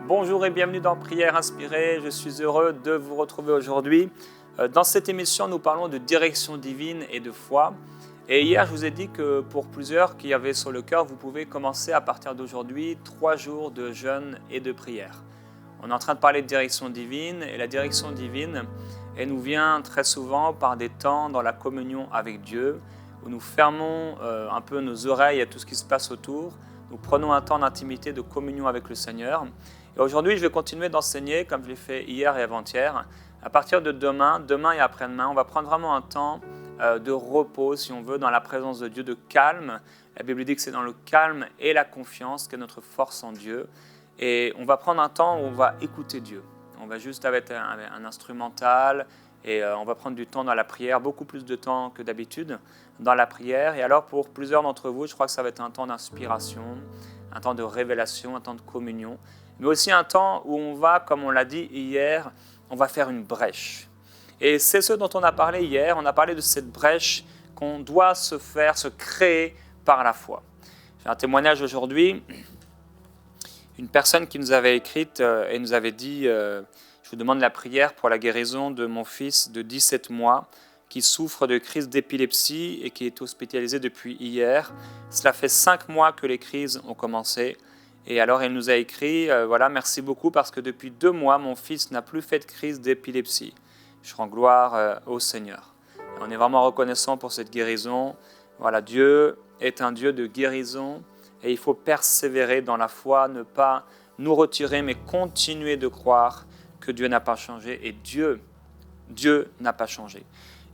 Bonjour et bienvenue dans Prière Inspirée. Je suis heureux de vous retrouver aujourd'hui. Dans cette émission, nous parlons de direction divine et de foi. Et hier, je vous ai dit que pour plusieurs qui avaient sur le cœur, vous pouvez commencer à partir d'aujourd'hui 3 jours de jeûne et de prière. On est en train de parler de direction divine et la direction divine, elle nous vient très souvent par des temps dans la communion avec Dieu où nous fermons un peu nos oreilles à tout ce qui se passe autour. Nous prenons un temps d'intimité, de communion avec le Seigneur. Et aujourd'hui, je vais continuer d'enseigner, comme je l'ai fait hier et avant-hier. À partir de demain et après-demain, on va prendre vraiment un temps de repos, si on veut, dans la présence de Dieu, de calme. La Bible dit que c'est dans le calme et la confiance qu'est notre force en Dieu. Et on va prendre un temps où on va écouter Dieu. On va juste avec un instrumental et on va prendre du temps dans la prière, beaucoup plus de temps que d'habitude dans la prière. Et alors pour plusieurs d'entre vous, je crois que ça va être un temps d'inspiration, un temps de révélation, un temps de communion, mais aussi un temps où on va, comme on l'a dit hier, on va faire une brèche. Et c'est ce dont on a parlé hier, on a parlé de cette brèche qu'on doit se créer par la foi. J'ai un témoignage aujourd'hui, une personne qui nous avait écrite et nous avait dit je vous demande la prière pour la guérison de mon fils de 17 mois qui souffre de crise d'épilepsie et qui est hospitalisé depuis hier. Cela fait 5 mois que les crises ont commencé. Et alors, il nous a écrit, voilà, merci beaucoup parce que depuis 2 mois, mon fils n'a plus fait de crise d'épilepsie. Je rends gloire au Seigneur. Et on est vraiment reconnaissant pour cette guérison. Voilà, Dieu est un Dieu de guérison et il faut persévérer dans la foi, ne pas nous retirer, mais continuer de croire que Dieu n'a pas changé et Dieu n'a pas changé.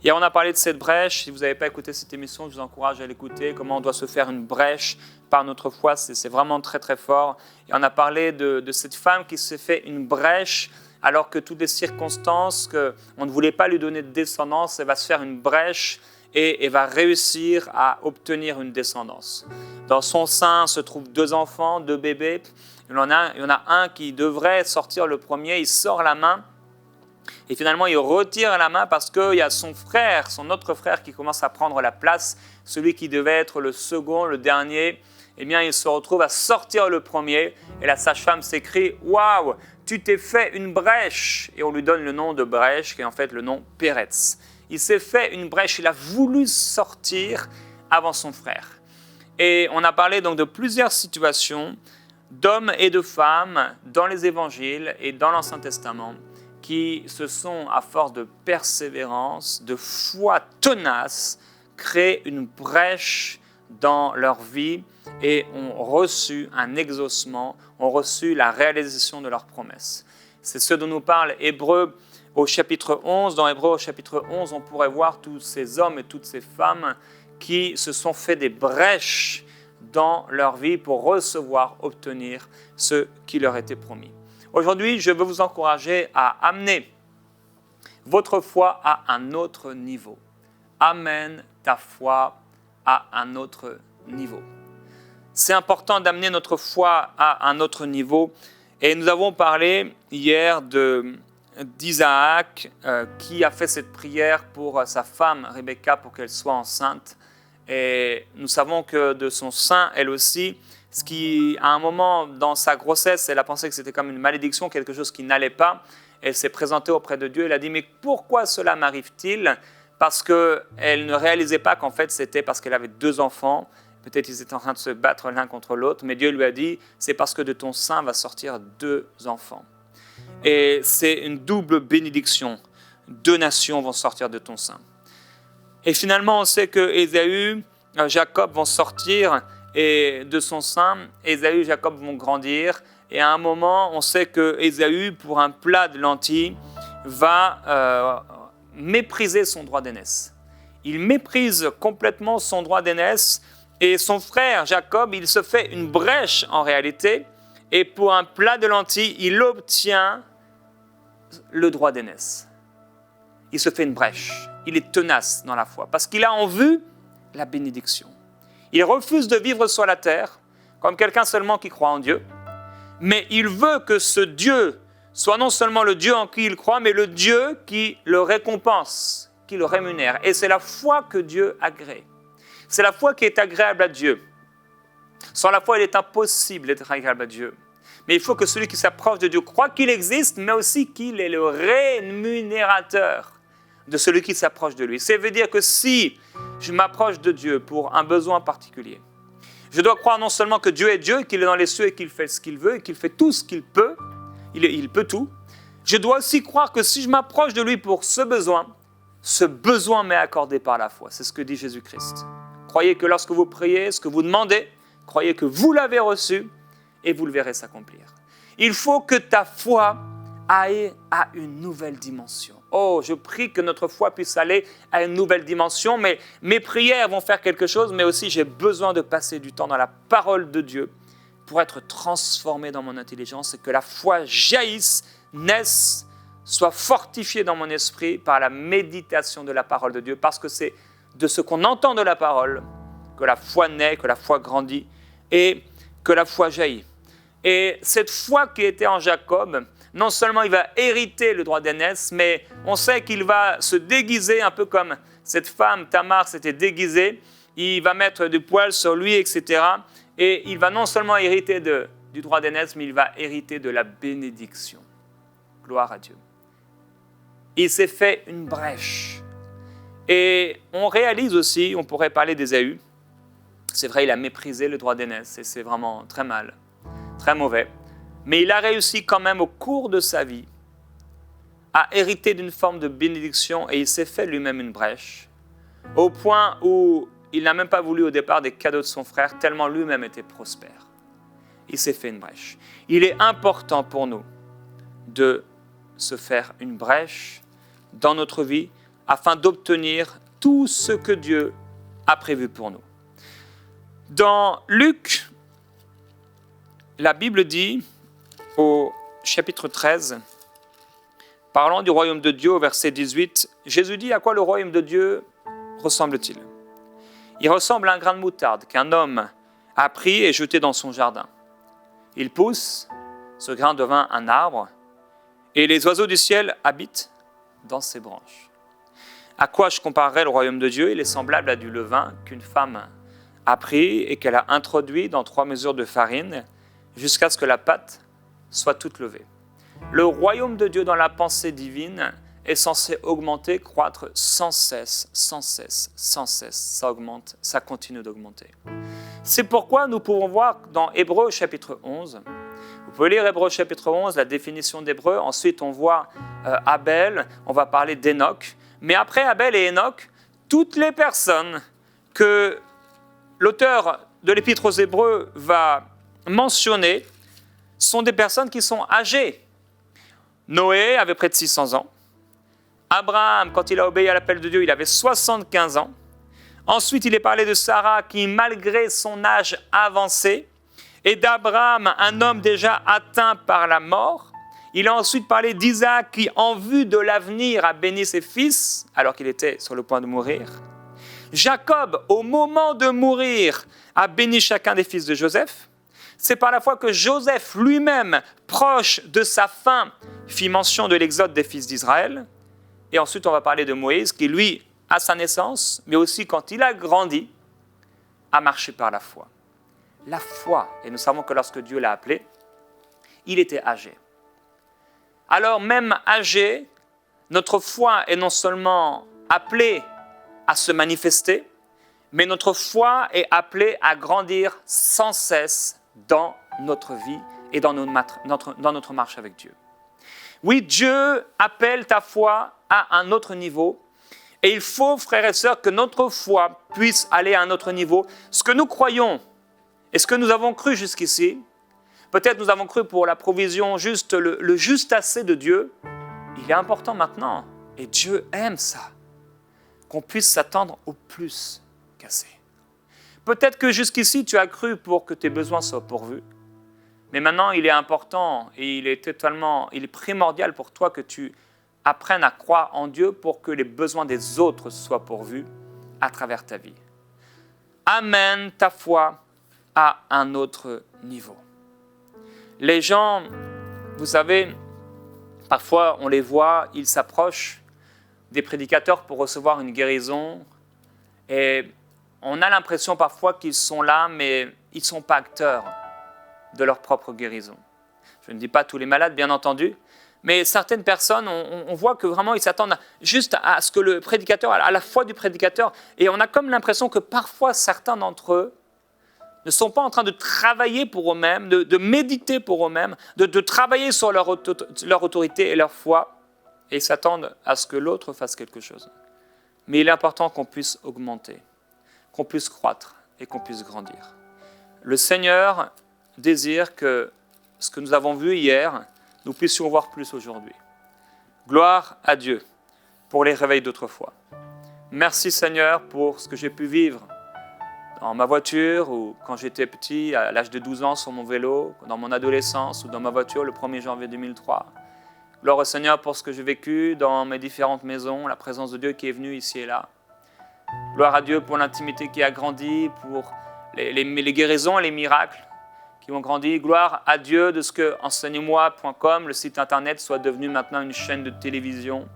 Hier, on a parlé de cette brèche. Si vous n'avez pas écouté cette émission, je vous encourage à l'écouter. Comment on doit se faire une brèche par notre foi, c'est vraiment très très fort. Et on a parlé de cette femme qui s'est fait une brèche alors que toutes les circonstances, qu'on ne voulait pas lui donner de descendance, elle va se faire une brèche et elle va réussir à obtenir une descendance. Dans son sein se trouvent 2 enfants, 2 bébés. Il y en a un qui devrait sortir le premier, il sort la main. Et finalement, il retire la main parce qu'il y a son autre frère qui commence à prendre la place. Celui qui devait être le second, le dernier, eh bien, il se retrouve à sortir le premier. Et la sage-femme s'écrie « Waouh, tu t'es fait une brèche !» Et on lui donne le nom de brèche, qui est en fait le nom Péretz. Il s'est fait une brèche, il a voulu sortir avant son frère. Et on a parlé donc de plusieurs situations d'hommes et de femmes dans les évangiles et dans l'Ancien Testament qui se sont, à force de persévérance, de foi tenace, créé une brèche dans leur vie et ont reçu un exaucement, ont reçu la réalisation de leurs promesses. C'est ce dont nous parle Hébreux au chapitre 11. Dans Hébreux au chapitre 11, on pourrait voir tous ces hommes et toutes ces femmes qui se sont fait des brèches dans leur vie pour recevoir, obtenir ce qui leur était promis. Aujourd'hui, je veux vous encourager à amener votre foi à un autre niveau. Amène ta foi à un autre niveau. C'est important d'amener notre foi à un autre niveau. Et nous avons parlé hier d'Isaac qui a fait cette prière pour sa femme Rebecca pour qu'elle soit enceinte. Et nous savons que de son sein, elle aussi, ce qui, à un moment dans sa grossesse, elle a pensé que c'était comme une malédiction, quelque chose qui n'allait pas. Elle s'est présentée auprès de Dieu. Elle a dit, mais pourquoi cela m'arrive-t-il ? Parce qu'elle ne réalisait pas qu'en fait, c'était parce qu'elle avait 2 enfants. Peut-être qu'ils étaient en train de se battre l'un contre l'autre. Mais Dieu lui a dit, c'est parce que de ton sein va sortir 2 enfants. Et c'est une double bénédiction. 2 nations vont sortir de ton sein. Et finalement, on sait que Ésaü, Jacob vont sortir et de son sein, Ésaü et Jacob vont grandir. Et à un moment, on sait que Ésaü, pour un plat de lentilles, va mépriser son droit d'aînesse. Il méprise complètement son droit d'aînesse. Et son frère Jacob, il se fait une brèche en réalité. Et pour un plat de lentilles, il obtient le droit d'aînesse. Il se fait une brèche. Il est tenace dans la foi parce qu'il a en vue la bénédiction. Il refuse de vivre sur la terre comme quelqu'un seulement qui croit en Dieu, mais il veut que ce Dieu soit non seulement le Dieu en qui il croit, mais le Dieu qui le récompense, qui le rémunère. Et c'est la foi que Dieu agrée. C'est la foi qui est agréable à Dieu. Sans la foi, il est impossible d'être agréable à Dieu. Mais il faut que celui qui s'approche de Dieu croit qu'il existe, mais aussi qu'il est le rémunérateur de celui qui s'approche de lui. Ça veut dire que si je m'approche de Dieu pour un besoin particulier, je dois croire non seulement que Dieu est Dieu, qu'il est dans les cieux et qu'il fait ce qu'il veut, et qu'il fait tout ce qu'il peut, il peut tout. Je dois aussi croire que si je m'approche de lui pour ce besoin m'est accordé par la foi. C'est ce que dit Jésus-Christ. Croyez que lorsque vous priez, ce que vous demandez, croyez que vous l'avez reçu et vous le verrez s'accomplir. Il faut que ta foi aille à une nouvelle dimension. Oh, je prie que notre foi puisse aller à une nouvelle dimension, mais mes prières vont faire quelque chose, mais aussi j'ai besoin de passer du temps dans la parole de Dieu pour être transformé dans mon intelligence et que la foi jaillisse, naisse, soit fortifiée dans mon esprit par la méditation de la parole de Dieu, parce que c'est de ce qu'on entend de la parole que la foi naît, que la foi grandit et que la foi jaillit. Et cette foi qui était en Jacob, non seulement il va hériter le droit d'aînesse, mais on sait qu'il va se déguiser un peu comme cette femme, Tamar, s'était déguisée. Il va mettre du poil sur lui, etc. Et il va non seulement hériter du droit d'aînesse, mais il va hériter de la bénédiction. Gloire à Dieu. Il s'est fait une brèche. Et on réalise aussi, on pourrait parler d'Ésaü. C'est vrai, il a méprisé le droit d'aînesse et c'est vraiment très mal, très mauvais. Mais il a réussi quand même au cours de sa vie à hériter d'une forme de bénédiction et il s'est fait lui-même une brèche, au point où il n'a même pas voulu au départ des cadeaux de son frère, tellement lui-même était prospère. Il s'est fait une brèche. Il est important pour nous de se faire une brèche dans notre vie afin d'obtenir tout ce que Dieu a prévu pour nous. Dans Luc, la Bible dit, au chapitre 13, parlant du royaume de Dieu, au verset 18, Jésus dit à quoi le royaume de Dieu ressemble-t-il ? Il ressemble à un grain de moutarde qu'un homme a pris et jeté dans son jardin. Il pousse, ce grain devint un arbre, et les oiseaux du ciel habitent dans ses branches. À quoi je comparerais le royaume de Dieu ? Il est semblable à du levain qu'une femme a pris et qu'elle a introduit dans 3 mesures de farine jusqu'à ce que la pâte soit toute levée. Le royaume de Dieu dans la pensée divine est censé augmenter, croître sans cesse. Ça augmente, ça continue d'augmenter. C'est pourquoi nous pouvons voir dans Hébreux chapitre 11, vous pouvez lire Hébreux chapitre 11, la définition d'Hébreux, ensuite on voit Abel, on va parler d'Enoch, mais après Abel et Enoch, toutes les personnes que l'auteur de l'Épître aux Hébreux va mentionner sont des personnes qui sont âgées. Noé avait près de 600 ans. Abraham, quand il a obéi à l'appel de Dieu, il avait 75 ans. Ensuite, il est parlé de Sarah qui, malgré son âge avancé, et d'Abraham, un homme déjà atteint par la mort. Il a ensuite parlé d'Isaac qui, en vue de l'avenir, a béni ses fils, alors qu'il était sur le point de mourir. Jacob, au moment de mourir, a béni chacun des fils de Joseph. C'est par la foi que Joseph lui-même, proche de sa fin, fit mention de l'exode des fils d'Israël. Et ensuite, on va parler de Moïse, qui lui, à sa naissance, mais aussi quand il a grandi, a marché par la foi. La foi, et nous savons que lorsque Dieu l'a appelé, il était âgé. Alors même âgé, notre foi est non seulement appelée à se manifester, mais notre foi est appelée à grandir sans cesse dans notre vie et dans notre marche avec Dieu. Oui, Dieu appelle ta foi à un autre niveau et il faut, frères et sœurs, que notre foi puisse aller à un autre niveau. Ce que nous croyons et ce que nous avons cru jusqu'ici, peut-être nous avons cru pour la provision juste, le juste assez de Dieu, il est important maintenant et Dieu aime ça, qu'on puisse s'attendre au plus qu'assez. Peut-être que jusqu'ici, tu as cru pour que tes besoins soient pourvus. Mais maintenant, il est important et il est primordial pour toi que tu apprennes à croire en Dieu pour que les besoins des autres soient pourvus à travers ta vie. Amène ta foi à un autre niveau. Les gens, vous savez, parfois on les voit, ils s'approchent des prédicateurs pour recevoir une guérison et on a l'impression parfois qu'ils sont là, mais ils ne sont pas acteurs de leur propre guérison. Je ne dis pas tous les malades, bien entendu. Mais certaines personnes, on voit que vraiment, ils s'attendent juste à ce que le prédicateur, à la foi du prédicateur. Et on a comme l'impression que parfois, certains d'entre eux ne sont pas en train de travailler pour eux-mêmes, de méditer pour eux-mêmes, de travailler sur leur autorité et leur foi. Et ils s'attendent à ce que l'autre fasse quelque chose. Mais il est important qu'on puisse augmenter, qu'on puisse croître et qu'on puisse grandir. Le Seigneur désire que ce que nous avons vu hier, nous puissions voir plus aujourd'hui. Gloire à Dieu pour les réveils d'autrefois. Merci Seigneur pour ce que j'ai pu vivre dans ma voiture ou quand j'étais petit, à l'âge de 12 ans sur mon vélo, dans mon adolescence ou dans ma voiture le 1er janvier 2003. Gloire au Seigneur pour ce que j'ai vécu dans mes différentes maisons, la présence de Dieu qui est venue ici et là. Gloire à Dieu pour l'intimité qui a grandi, pour les guérisons et les miracles qui ont grandi. Gloire à Dieu de ce que enseigne-moi.com, le site internet, soit devenu maintenant une chaîne de télévision.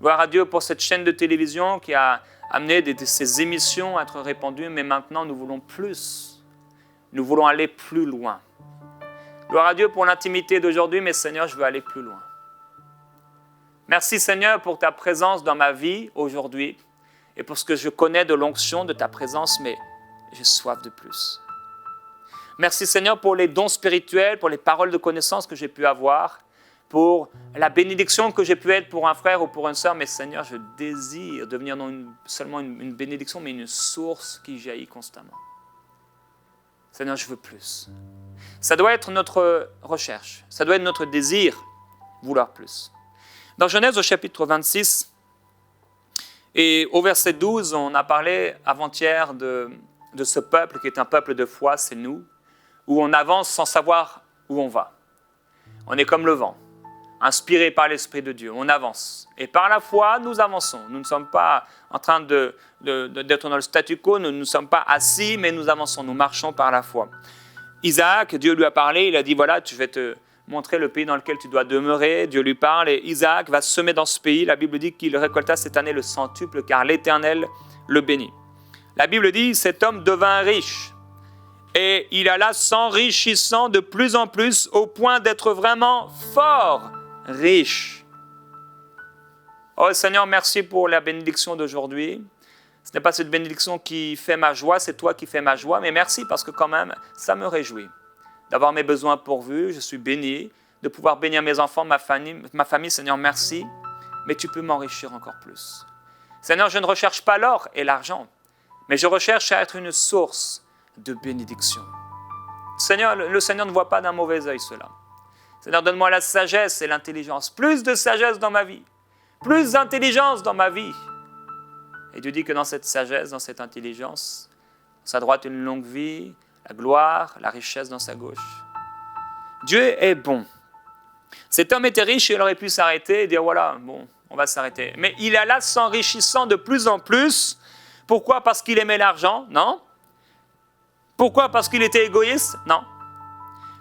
Gloire à Dieu pour cette chaîne de télévision qui a amené ces émissions à être répandues, mais maintenant nous voulons plus. Nous voulons aller plus loin. Gloire à Dieu pour l'intimité d'aujourd'hui, mais Seigneur, je veux aller plus loin. Merci Seigneur pour ta présence dans ma vie aujourd'hui et pour ce que je connais de l'onction de ta présence, mais j'ai soif de plus. Merci Seigneur pour les dons spirituels, pour les paroles de connaissance que j'ai pu avoir, pour la bénédiction que j'ai pu être pour un frère ou pour une sœur, mais Seigneur, je désire devenir non seulement une bénédiction, mais une source qui jaillit constamment. Seigneur, je veux plus. Ça doit être notre recherche, ça doit être notre désir, vouloir plus. Dans Genèse au chapitre 26, et au verset 12, on a parlé avant-hier de ce peuple qui est un peuple de foi, c'est nous, où on avance sans savoir où on va. On est comme le vent, inspiré par l'Esprit de Dieu, on avance. Et par la foi, nous avançons. Nous ne sommes pas en train d'être dans le statu quo, nous ne sommes pas assis, mais nous avançons, nous marchons par la foi. Isaac, Dieu lui a parlé, il a dit, voilà, je vais te montrer le pays dans lequel tu dois demeurer. Dieu lui parle et Isaac va semer dans ce pays. La Bible dit qu'il récolta cette année le centuple, car l'Éternel le bénit. La Bible dit, cet homme devint riche. Et il alla s'enrichissant de plus en plus au point d'être vraiment fort riche. Oh Seigneur, merci pour la bénédiction d'aujourd'hui. Ce n'est pas cette bénédiction qui fait ma joie, c'est toi qui fais ma joie. Mais merci parce que quand même, ça me réjouit d'avoir mes besoins pourvus. Je suis béni, de pouvoir bénir mes enfants, ma famille. Seigneur, merci. Mais tu peux m'enrichir encore plus. Seigneur, je ne recherche pas l'or et l'argent, mais je recherche à être une source de bénédiction. Seigneur, le Seigneur ne voit pas d'un mauvais œil cela. Seigneur, donne-moi la sagesse et l'intelligence. Plus de sagesse dans ma vie. Plus d'intelligence dans ma vie. Et Dieu dit que dans cette sagesse, dans cette intelligence, à sa droite une longue vie, la gloire, la richesse dans sa gauche. Dieu est bon. Cet homme était riche et il aurait pu s'arrêter et dire voilà, bon, on va s'arrêter. Mais il alla s'enrichissant de plus en plus. Pourquoi? Parce qu'il aimait l'argent? Non. Pourquoi? Parce qu'il était égoïste? Non.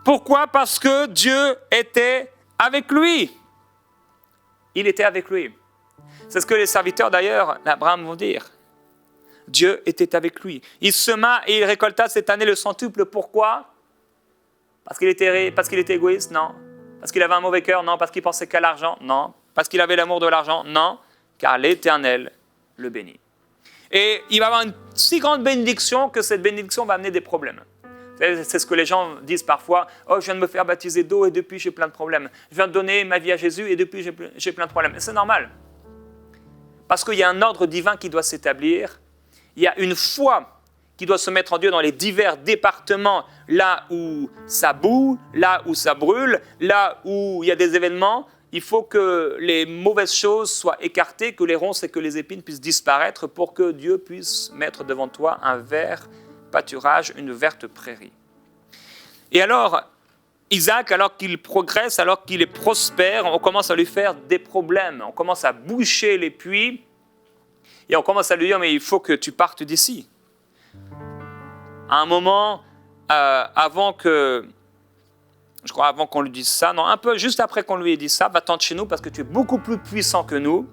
Pourquoi? Parce que Dieu était avec lui. Il était avec lui. C'est ce que les serviteurs d'ailleurs d'Abraham vont dire. Dieu était avec lui. Il sema et il récolta cette année le centuple. Pourquoi? Parce qu'il était égoïste? Non. Parce qu'il avait un mauvais cœur? Non. Parce qu'il pensait qu'à l'argent? Non. Parce qu'il avait l'amour de l'argent? Non. Car l'Éternel le bénit. Et il va avoir une si grande bénédiction que cette bénédiction va amener des problèmes. C'est ce que les gens disent parfois. Oh, je viens de me faire baptiser d'eau et depuis j'ai plein de problèmes. Je viens de donner ma vie à Jésus et depuis j'ai plein de problèmes. Et c'est normal. Parce qu'il y a un ordre divin qui doit s'établir. Il y a une foi qui doit se mettre en Dieu dans les divers départements, là où ça boue, là où ça brûle, là où il y a des événements. Il faut que les mauvaises choses soient écartées, que les ronces et que les épines puissent disparaître pour que Dieu puisse mettre devant toi un vert pâturage, une verte prairie. Et alors, Isaac, alors qu'il progresse, alors qu'il est prospère, on commence à lui faire des problèmes. On commence à boucher les puits et on commence à lui dire, mais il faut que tu partes d'ici. À un moment, avant qu'on lui dise ça, non, un peu juste après qu'on lui ait dit ça, va-t'en de chez nous parce que tu es beaucoup plus puissant que nous.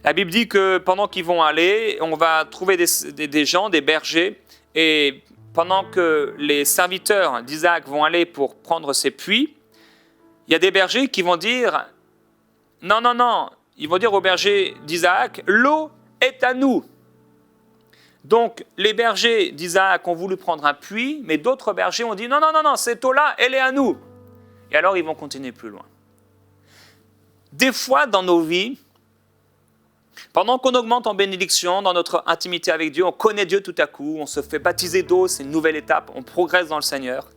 La Bible dit que pendant qu'ils vont aller, on va trouver des gens, des bergers, et pendant que les serviteurs d'Isaac vont aller pour prendre ses puits, il y a des bergers qui vont dire « Non, non, non », ils vont dire aux bergers d'Isaac « L'eau est à nous ». Donc, les bergers d'Isaac ont voulu prendre un puits, mais d'autres bergers ont dit « Non, non, non, non, cette eau-là, elle est à nous ». Et alors, ils vont continuer plus loin. Des fois, dans nos vies, pendant qu'on augmente en bénédiction, dans notre intimité avec Dieu, on connaît Dieu tout à coup, on se fait baptiser d'eau, c'est une nouvelle étape, on progresse dans le Seigneur.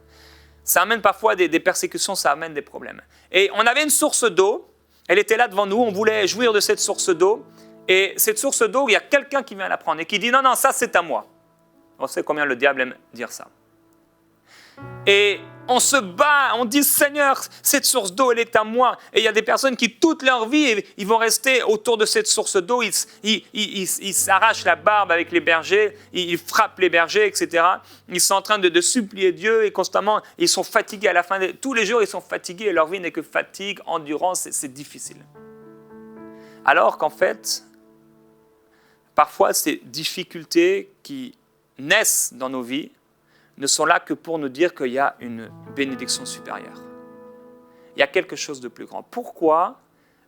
Ça amène parfois des persécutions, ça amène des problèmes. Et on avait une source d'eau, elle était là devant nous, on voulait jouir de cette source d'eau. Et cette source d'eau, il y a quelqu'un qui vient la prendre et qui dit « Non, non, ça c'est à moi ». On sait combien le diable aime dire ça. Et on se bat, on dit « Seigneur, cette source d'eau, elle est à moi ». Et il y a des personnes qui, toute leur vie, ils vont rester autour de cette source d'eau, ils s'arrachent la barbe avec les bergers, ils frappent les bergers, etc. Ils sont en train de supplier Dieu et constamment, ils sont fatigués à la fin. Tous les jours, ils sont fatigués et leur vie n'est que fatigue, endurance, c'est difficile. Alors qu'en fait, parfois, ces difficultés qui naissent dans nos vies ne sont là que pour nous dire qu'il y a une bénédiction supérieure. Il y a quelque chose de plus grand. Pourquoi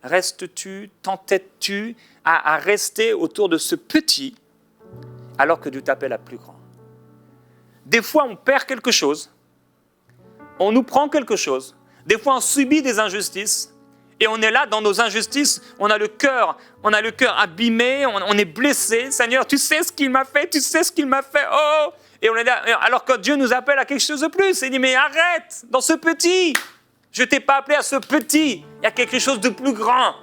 restes-tu, t'entêtes-tu à rester autour de ce petit alors que Dieu t'appelle à plus grand? Des fois, on perd quelque chose, on nous prend quelque chose, des fois, on subit des injustices, et on est là dans nos injustices, on a le cœur abîmé, on est blessé. Seigneur, tu sais ce qu'il m'a fait, tu sais ce qu'il m'a fait. Oh! Et on est là, alors que Dieu nous appelle à quelque chose de plus. Il dit, mais arrête, dans ce petit. Je ne t'ai pas appelé à ce petit. Il y a quelque chose de plus grand.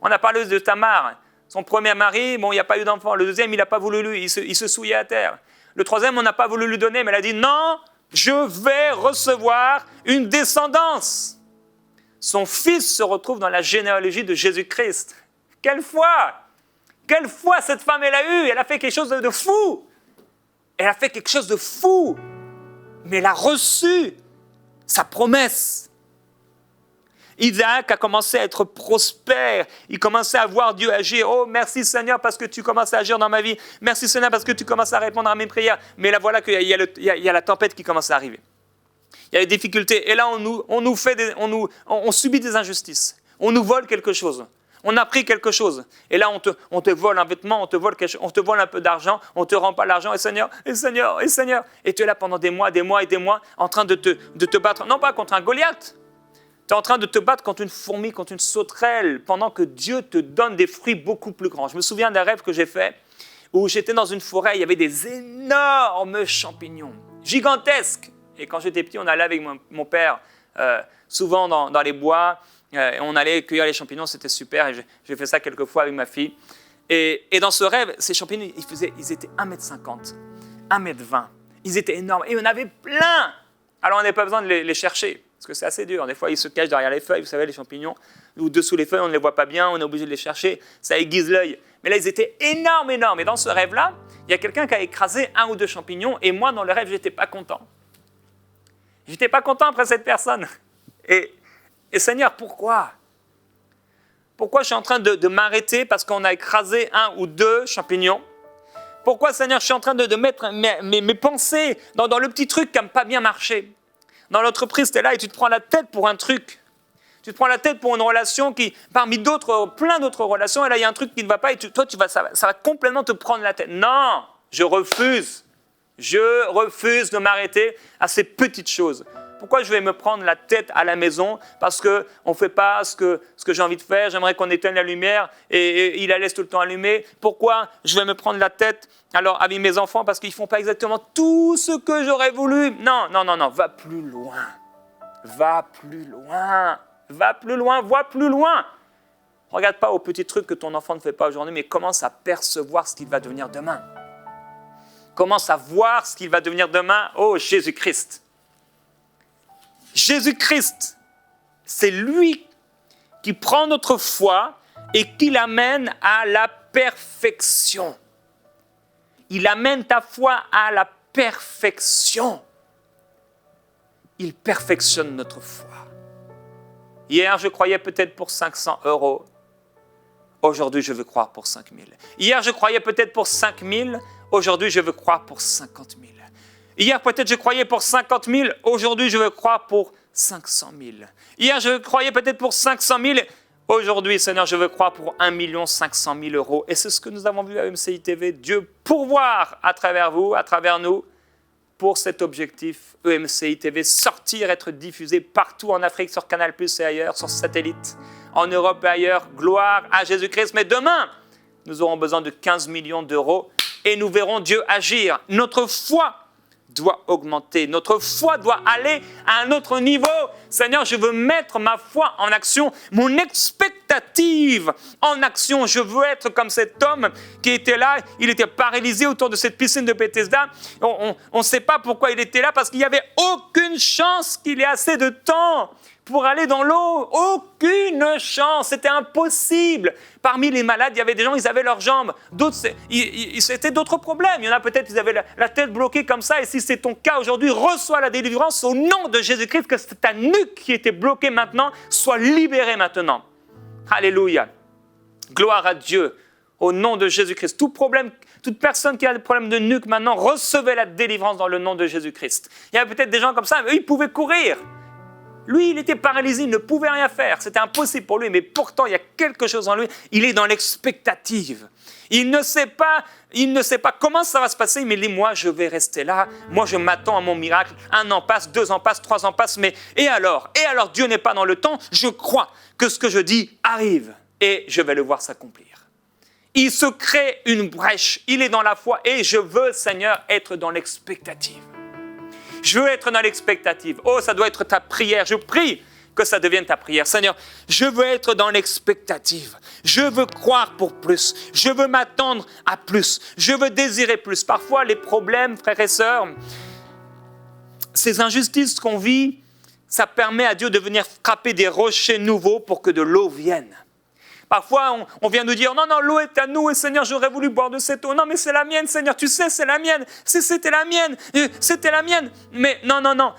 On a parlé de Tamar. Son premier mari, bon, il n'y a pas eu d'enfant. Le deuxième, il n'a pas voulu lui, il se souillait à terre. Le troisième, on n'a pas voulu lui donner, mais elle a dit, non, je vais recevoir une descendance. Son fils se retrouve dans la généalogie de Jésus-Christ. Quelle foi! Quelle foi cette femme elle a eu! Elle a fait quelque chose de fou! Elle a fait quelque chose de fou! Mais elle a reçu sa promesse. Isaac a commencé à être prospère. Il commençait à voir Dieu agir. Oh, merci Seigneur parce que tu commences à agir dans ma vie. Merci Seigneur parce que tu commences à répondre à mes prières. Mais là, voilà qu'il y a la tempête qui commence à arriver. Il y a des difficultés. Et là, on subit des injustices. On nous vole quelque chose. On a pris quelque chose. Et là, on te vole un vêtement, on te vole un peu d'argent, on ne te rend pas l'argent. Et Seigneur, et Seigneur, et Seigneur. Et tu es là pendant des mois et des mois, en train de te battre. Non pas contre un Goliath. Tu es en train de te battre contre une fourmi, contre une sauterelle, pendant que Dieu te donne des fruits beaucoup plus grands. Je me souviens d'un rêve que j'ai fait, où j'étais dans une forêt, il y avait des énormes champignons, gigantesques. Et quand j'étais petit, on allait avec mon père souvent dans les bois, et on allait cueillir les champignons, c'était super, et j'ai fait ça quelques fois avec ma fille. Et dans ce rêve, ces champignons, ils étaient 1,50 m, 1,20 m, ils étaient énormes, et on avait plein. Alors on n'avait pas besoin de les chercher, parce que c'est assez dur. Des fois, ils se cachent derrière les feuilles, vous savez, les champignons, ou dessous les feuilles, on ne les voit pas bien, on est obligé de les chercher, ça aiguise l'œil. Mais là, ils étaient énormes, énormes. Et dans ce rêve-là, il y a quelqu'un qui a écrasé 1 ou 2 champignons, et moi, dans le rêve, je n'étais pas content. Je n'étais pas content après cette personne. Et Seigneur, pourquoi? Pourquoi je suis en train de m'arrêter parce qu'on a écrasé 1 ou 2 champignons? Pourquoi, Seigneur, je suis en train de mettre mes pensées dans le petit truc qui n'a pas bien marché? Dans l'entreprise, tu es là et tu te prends la tête pour un truc. Tu te prends la tête pour une relation qui, parmi plein d'autres relations, et là, il y a un truc qui ne va pas et toi, ça va complètement te prendre la tête. Non, je refuse. Je refuse de m'arrêter à ces petites choses. Pourquoi je vais me prendre la tête à la maison parce qu'on ne fait pas ce que j'ai envie de faire, j'aimerais qu'on éteigne la lumière et il la laisse tout le temps allumée. Pourquoi je vais me prendre la tête alors avec mes enfants parce qu'ils ne font pas exactement tout ce que j'aurais voulu? Non, non, non, non, va plus loin. Va plus loin. Va plus loin, vois plus loin. Regarde pas aux petits trucs que ton enfant ne fait pas aujourd'hui, mais commence à percevoir ce qu'il va devenir demain. Commence à voir ce qu'il va devenir demain. Oh, Jésus-Christ. Jésus-Christ, c'est lui qui prend notre foi et qui l'amène à la perfection. Il amène ta foi à la perfection. Il perfectionne notre foi. Hier, je croyais peut-être pour 500 €. Aujourd'hui, je veux croire pour 5 000. Hier, je croyais peut-être pour 5 000. Aujourd'hui, je veux croire pour 50 000. Hier, peut-être je croyais pour 50 000. Aujourd'hui, je veux croire pour 500 000. Hier, je croyais peut-être pour 500 000. Aujourd'hui, Seigneur, je veux croire pour 1 500 000 euros. Et c'est ce que nous avons vu à MCI TV. Dieu pourvoir à travers vous, à travers nous, pour cet objectif EMCI TV, sortir, être diffusé partout en Afrique, sur Canal+, et ailleurs, sur satellite, en Europe et ailleurs. Gloire à Jésus-Christ. Mais demain, nous aurons besoin de 15 millions d'euros et nous verrons Dieu agir. Notre foi doit augmenter. Notre foi doit aller à un autre niveau. Seigneur, je veux mettre ma foi en action, mon expectative en action. Je veux être comme cet homme qui était là. Il était paralysé autour de cette piscine de Bethesda. On ne sait pas pourquoi il était là, parce qu'il n'y avait aucune chance qu'il ait assez de temps pour aller dans l'eau. Aucune chance, c'était impossible. Parmi les malades, il y avait des gens, ils avaient leurs jambes. D'autres, c'était d'autres problèmes. Il y en a peut-être, ils avaient la tête bloquée comme ça. Et si c'est ton cas aujourd'hui, reçois la délivrance au nom de Jésus-Christ, que ta nuque qui était bloquée maintenant soit libérée maintenant. Alléluia. Gloire à Dieu. Au nom de Jésus-Christ. Toute personne qui a des problèmes de nuque maintenant, recevez la délivrance dans le nom de Jésus-Christ. Il y a peut-être des gens comme ça, eux, ils pouvaient courir. Lui, il était paralysé, il ne pouvait rien faire. C'était impossible pour lui, mais pourtant, il y a quelque chose en lui. Il est dans l'expectative. Il ne sait pas comment ça va se passer, mais il dit, moi, je vais rester là. Moi, je m'attends à mon miracle. 1 an passe, 2 ans passent, 3 ans passent, mais et alors, Dieu n'est pas dans le temps. Je crois que ce que je dis arrive et je vais le voir s'accomplir. Il se crée une brèche. Il est dans la foi et je veux, Seigneur, être dans l'expectative. Je veux être dans l'expectative. Oh, ça doit être ta prière. Je prie que ça devienne ta prière. Seigneur, je veux être dans l'expectative. Je veux croire pour plus. Je veux m'attendre à plus. Je veux désirer plus. Parfois, les problèmes, frères et sœurs, ces injustices qu'on vit, ça permet à Dieu de venir frapper des rochers nouveaux pour que de l'eau vienne. Parfois, on vient nous dire, non, l'eau est à nous, et Seigneur, j'aurais voulu boire de cette eau. Non, mais c'est la mienne, Seigneur, tu sais, c'est la mienne. C'était la mienne. Mais non.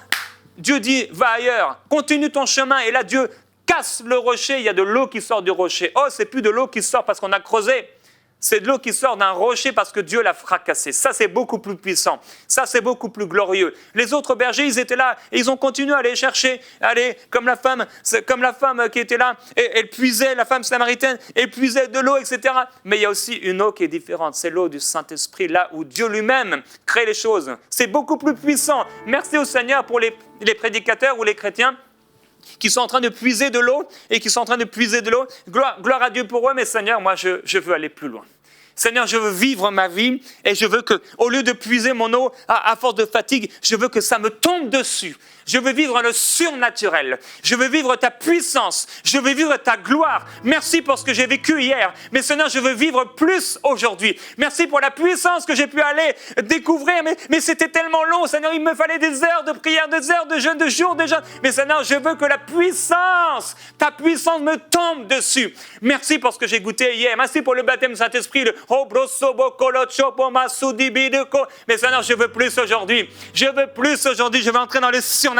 Dieu dit, va ailleurs, continue ton chemin. Et là, Dieu casse le rocher, il y a de l'eau qui sort du rocher. Oh, c'est plus de l'eau qui sort parce qu'on a creusé. C'est de l'eau qui sort d'un rocher parce que Dieu l'a fracassé. Ça, c'est beaucoup plus puissant. Ça, c'est beaucoup plus glorieux. Les autres bergers, ils étaient là et ils ont continué à aller chercher, comme la femme qui était là, et elle puisait, la femme samaritaine, elle puisait de l'eau, etc. Mais il y a aussi une eau qui est différente. C'est l'eau du Saint-Esprit, là où Dieu lui-même crée les choses. C'est beaucoup plus puissant. Merci au Seigneur pour les prédicateurs ou les chrétiens qui sont en train de puiser de l'eau et qui sont en train de puiser de l'eau. Gloire à Dieu pour eux, mais Seigneur, moi, je veux aller plus loin. Seigneur, je veux vivre ma vie et je veux que, au lieu de puiser mon eau à force de fatigue, je veux que ça me tombe dessus. Je veux vivre le surnaturel. Je veux vivre ta puissance. Je veux vivre ta gloire. Merci pour ce que j'ai vécu hier. Mais Seigneur, je veux vivre plus aujourd'hui. Merci pour la puissance que j'ai pu aller découvrir. Mais c'était tellement long. Seigneur, il me fallait des heures de prière, des heures de jeûne, de jours de jeûne. Mais Seigneur, je veux que la puissance, ta puissance me tombe dessus. Merci pour ce que j'ai goûté hier. Merci pour le baptême du Saint-Esprit. Mais Seigneur, je veux plus aujourd'hui. Je veux plus aujourd'hui. Je veux entrer dans le surnaturel.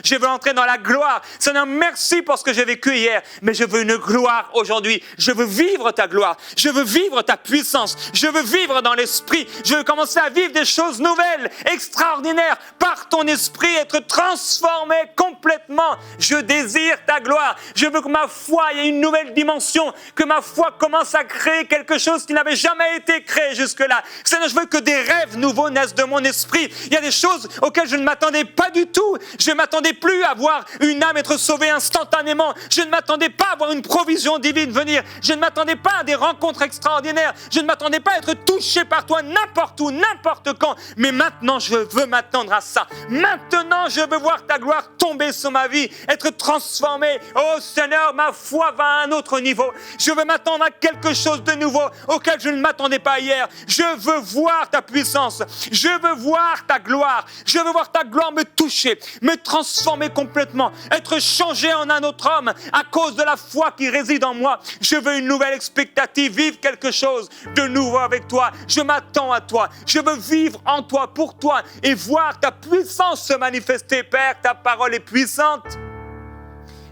Je veux entrer dans la gloire. Seigneur, merci pour ce que j'ai vécu hier, mais je veux une gloire aujourd'hui. Je veux vivre ta gloire. Je veux vivre ta puissance. Je veux vivre dans l'esprit. Je veux commencer à vivre des choses nouvelles, extraordinaires, par ton esprit, être transformé complètement. Je désire ta gloire. Je veux que ma foi ait une nouvelle dimension, que ma foi commence à créer quelque chose qui n'avait jamais été créé jusque-là. Seigneur, je veux que des rêves nouveaux naissent de mon esprit. Il y a des choses auxquelles je ne m'attendais pas du tout. Je ne m'attendais plus à voir une âme être sauvée instantanément. Je ne m'attendais pas à voir une provision divine venir. Je ne m'attendais pas à des rencontres extraordinaires. Je ne m'attendais pas à être touché par toi n'importe où, n'importe quand. Mais maintenant, je veux m'attendre à ça. Maintenant, je veux voir ta gloire tomber sur ma vie, être transformée. Oh Seigneur, ma foi va à un autre niveau. Je veux m'attendre à quelque chose de nouveau auquel je ne m'attendais pas hier. Je veux voir ta puissance. Je veux voir ta gloire. Je veux voir ta gloire me toucher, me transformer complètement, être changé en un autre homme à cause de la foi qui réside en moi. Je veux une nouvelle expectative, vivre quelque chose de nouveau avec toi. Je m'attends à toi. Je veux vivre en toi, pour toi et voir ta puissance se manifester. Père, ta parole est puissante.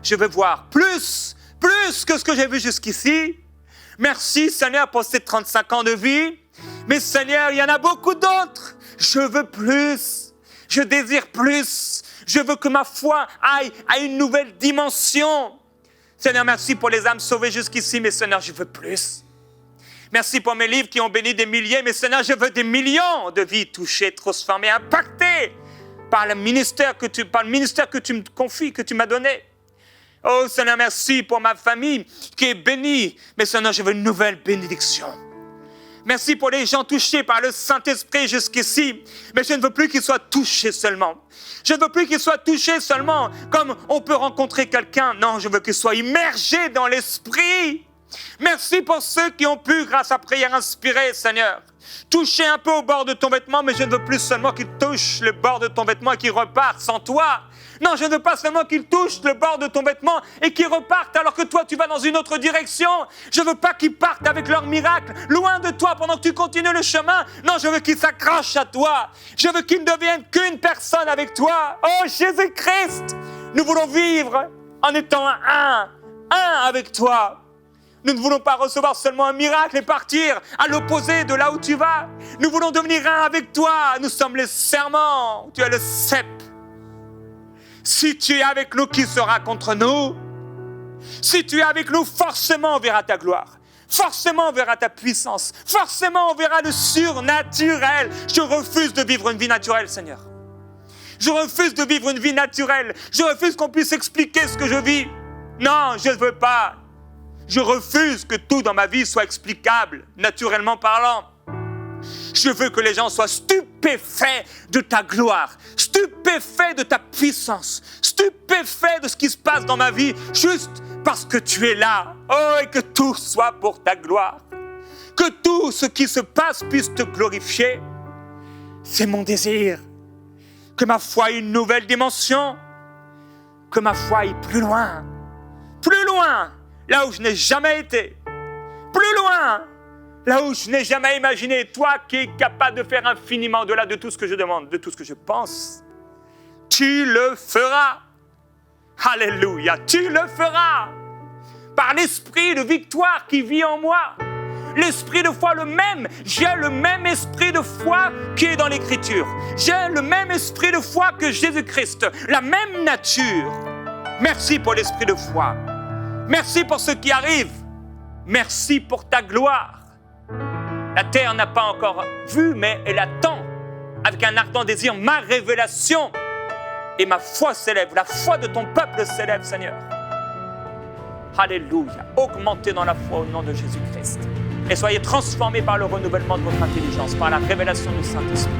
Je veux voir plus que ce que j'ai vu jusqu'ici. Merci Seigneur pour ces 35 ans de vie. Mais Seigneur, il y en a beaucoup d'autres. Je veux plus. Je désire plus. Je veux que ma foi aille à une nouvelle dimension. Seigneur, merci pour les âmes sauvées jusqu'ici, mais Seigneur, je veux plus. Merci pour mes livres qui ont béni des milliers, mais Seigneur, je veux des millions de vies touchées, transformées, impactées par le ministère que tu me confies, que tu m'as donné. Oh Seigneur, merci pour ma famille qui est bénie, mais Seigneur, je veux une nouvelle bénédiction. Merci pour les gens touchés par le Saint-Esprit jusqu'ici, mais je ne veux plus qu'ils soient touchés seulement. Je ne veux plus qu'ils soient touchés seulement comme on peut rencontrer quelqu'un. Non, je veux qu'ils soient immergés dans l'Esprit. Merci pour ceux qui ont pu, grâce à prière inspirée, Seigneur, toucher un peu au bord de ton vêtement, mais je ne veux plus seulement qu'ils touchent le bord de ton vêtement et qu'ils repartent sans toi. Non, je ne veux pas seulement qu'ils touchent le bord de ton vêtement et qu'ils repartent alors que toi, tu vas dans une autre direction. Je ne veux pas qu'ils partent avec leur miracle, loin de toi pendant que tu continues le chemin. Non, je veux qu'ils s'accrochent à toi. Je veux qu'ils ne deviennent qu'une personne avec toi. Oh, Jésus-Christ, nous voulons vivre en étant un avec toi. Nous ne voulons pas recevoir seulement un miracle et partir à l'opposé de là où tu vas. Nous voulons devenir un avec toi. Nous sommes les serments. Tu es le cep. Si tu es avec nous, qui sera contre nous? Si tu es avec nous, forcément on verra ta gloire. Forcément on verra ta puissance. Forcément on verra le surnaturel. Je refuse de vivre une vie naturelle, Seigneur. Je refuse de vivre une vie naturelle. Je refuse qu'on puisse expliquer ce que je vis. Non, je ne veux pas. Je refuse que tout dans ma vie soit explicable, naturellement parlant. Je veux que les gens soient stupéfaits de ta gloire, stupéfaits de ta puissance, stupéfaits de ce qui se passe dans ma vie, juste parce que tu es là. Oh, et que tout soit pour ta gloire. Que tout ce qui se passe puisse te glorifier. C'est mon désir. Que ma foi ait une nouvelle dimension. Que ma foi aille plus loin. Plus loin. Là où je n'ai jamais été, plus loin, là où je n'ai jamais imaginé, toi qui es capable de faire infiniment au-delà de tout ce que je demande, de tout ce que je pense, tu le feras. Alléluia, tu le feras. Par l'esprit de victoire qui vit en moi, l'esprit de foi le même, j'ai le même esprit de foi qui est dans l'Écriture. J'ai le même esprit de foi que Jésus-Christ, la même nature. Merci pour l'esprit de foi. Merci pour ce qui arrive. Merci pour ta gloire. La terre n'a pas encore vu, mais elle attend avec un ardent désir ma révélation. Et ma foi s'élève, la foi de ton peuple s'élève, Seigneur. Alléluia. Augmentez dans la foi au nom de Jésus-Christ. Et soyez transformés par le renouvellement de votre intelligence, par la révélation du Saint-Esprit.